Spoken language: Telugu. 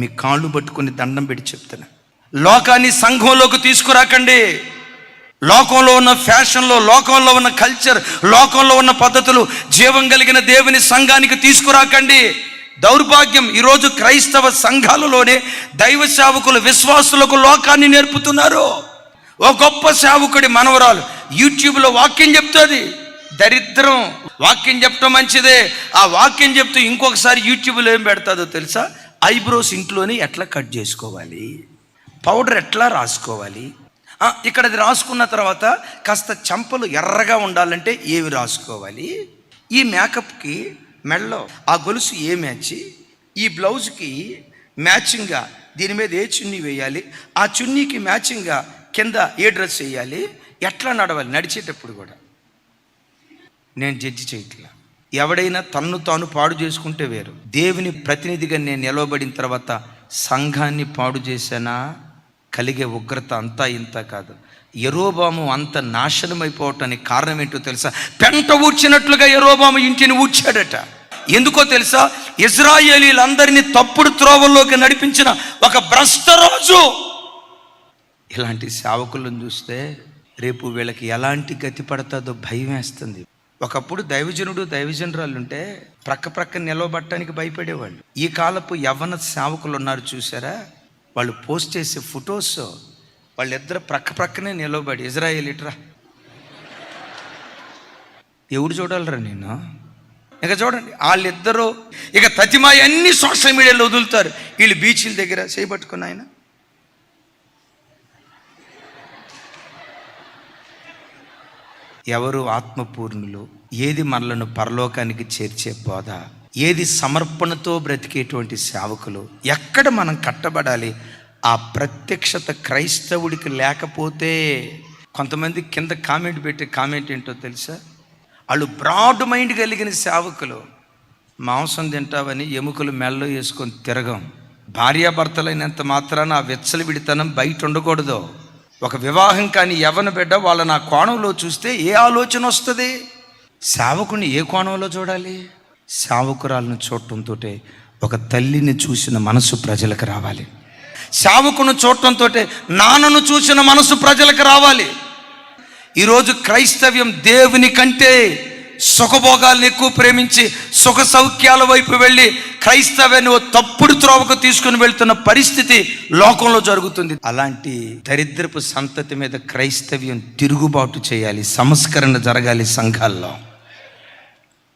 మీ కాళ్ళు పట్టుకొని దండం పెట్టి చెప్తున్నా, లోకాన్ని సంఘంలోకి తీసుకురాకండి. లోకంలో ఉన్న ఫ్యాషన్లో, లోకంలో ఉన్న కల్చర్, లోకంలో ఉన్న పద్ధతులు జీవం కలిగిన దేవుని సంఘానికి తీసుకురాకండి. దౌర్భాగ్యం, ఈరోజు క్రైస్తవ సంఘాలలోనే దైవ సేవకులు విశ్వాసులకు లోకాన్ని నేర్పుతున్నారు. ఓ గొప్ప సేవకుడి మనవరాలు యూట్యూబ్లో వాక్యం చెప్తుంది. దరిద్రం. వాక్యం చెప్పడం మంచిదే, ఆ వాక్యం చెప్తూ ఇంకొకసారి యూట్యూబ్లో ఏం పెడతాదో తెలుసా? ఐబ్రోస్ ఇంట్లోనే ఎట్లా కట్ చేసుకోవాలి, పౌడర్ ఎట్లా రాసుకోవాలి, ఇక్కడ అది రాసుకున్న తర్వాత కాస్త చెంపలు ఎర్రగా ఉండాలంటే ఏవి రాసుకోవాలి, ఈ మేకప్కి మెడలో ఆ గొలుసు ఏ మ్యాచ్, ఈ బ్లౌజ్కి మ్యాచింగ్గా దీని మీద ఏ చున్నీ వేయాలి, ఆ చున్నీకి మ్యాచింగ్గా కింద ఏ డ్రెస్ వేయాలి, ఎట్లా నడవాలి. నడిచేటప్పుడు కూడా నేను జడ్జి చేయట్లా. ఎవడైనా తన్ను తాను పాడు చేసుకుంటే వేరు. దేవుని ప్రతినిధిగా నేను నిలవబడిన తర్వాత సంఘాన్ని పాడు చేశానా, కలిగే ఉగ్రత అంతా ఇంత కాదు. యెరోబాము అంత నాశనం అయిపోవటానికి కారణం ఏంటో తెలుసా? పెంట ఊడ్చినట్లుగా యెరోబాము ఇంటిని ఊడ్చాడట. ఎందుకో తెలుసా? ఇశ్రాయేలీలందరినీ తప్పుడు త్రోవల్లోకి నడిపించిన ఒక భ్రష్టరాజు. ఇలాంటి సేవకులను చూస్తే రేపు వీళ్ళకి ఎలాంటి గతి పడుతుందో భయం వేస్తుంది. ఒకప్పుడు దైవజనుడు దైవజనరాలు ఉంటే ప్రక్క నిలవబట్టడానికి భయపడేవాళ్ళు. ఈ కాలపు యవ్వన సేవకులు ఉన్నారు చూసారా, వాళ్ళు పోస్ట్ చేసే ఫొటోస్ వాళ్ళిద్దరు ప్రక్కనే నిలవబడి, ఇజ్రాయేలీట్రా ఎవడు చూడాలరా నేను, ఇక చూడండి వాళ్ళిద్దరూ ఇక తతిమాయి అన్ని సోషల్ మీడియాలో వదులుతారు. వీళ్ళు బీచ్ల దగ్గర చేయబట్టుకున్న ఆయన ఎవరు ఆత్మపూర్ణులు, ఏది మనలను పరలోకానికి చేర్చే బోధ, ఏది సమర్పణతో బ్రతికేటువంటి సేవకులు, ఎక్కడ మనం కట్టబడాలి, ఆ ప్రత్యక్షత క్రైస్తవుడికి లేకపోతే. కొంతమంది కింద కామెంట్ పెట్టే కామెంట్ ఏంటో తెలుసా? వాళ్ళు బ్రాడ్ మైండ్ కలిగిన సేవకులు. మాంసం తింటావని ఎముకలు మెల్లో వేసుకొని తిరగం. భార్యాభర్తలైనంత మాత్రాన ఆ విచ్చలవిడితనం బయట ఉండకూడదు. ఒక వివాహం కాని యవ్వన బిడ్డ వాళ్ళని ఆ కోణంలో చూస్తే ఏ ఆలోచన వస్తుంది? సేవకుని ఏ కోణంలో చూడాలి? సేవకురాలను చూడటంతో ఒక తల్లిని చూసిన మనసు ప్రజలకు రావాలి. సేవకును చూడటంతో నాన్నను చూసిన మనసు ప్రజలకు రావాలి. ఈరోజు క్రైస్తవ్యం దేవుని కంటే సుఖభోగాలను ఎక్కువ ప్రేమించి సుఖ సౌఖ్యాల వైపు వెళ్ళి క్రైస్తవ్యాన్ని ఓ తప్పుడు త్రోవకు తీసుకుని వెళ్తున్న పరిస్థితి లోకంలో జరుగుతుంది. అలాంటి దరిద్రపు సంతతి మీద క్రైస్తవ్యం తిరుగుబాటు చేయాలి, సంస్కరణ జరగాలి సంఘాల్లో.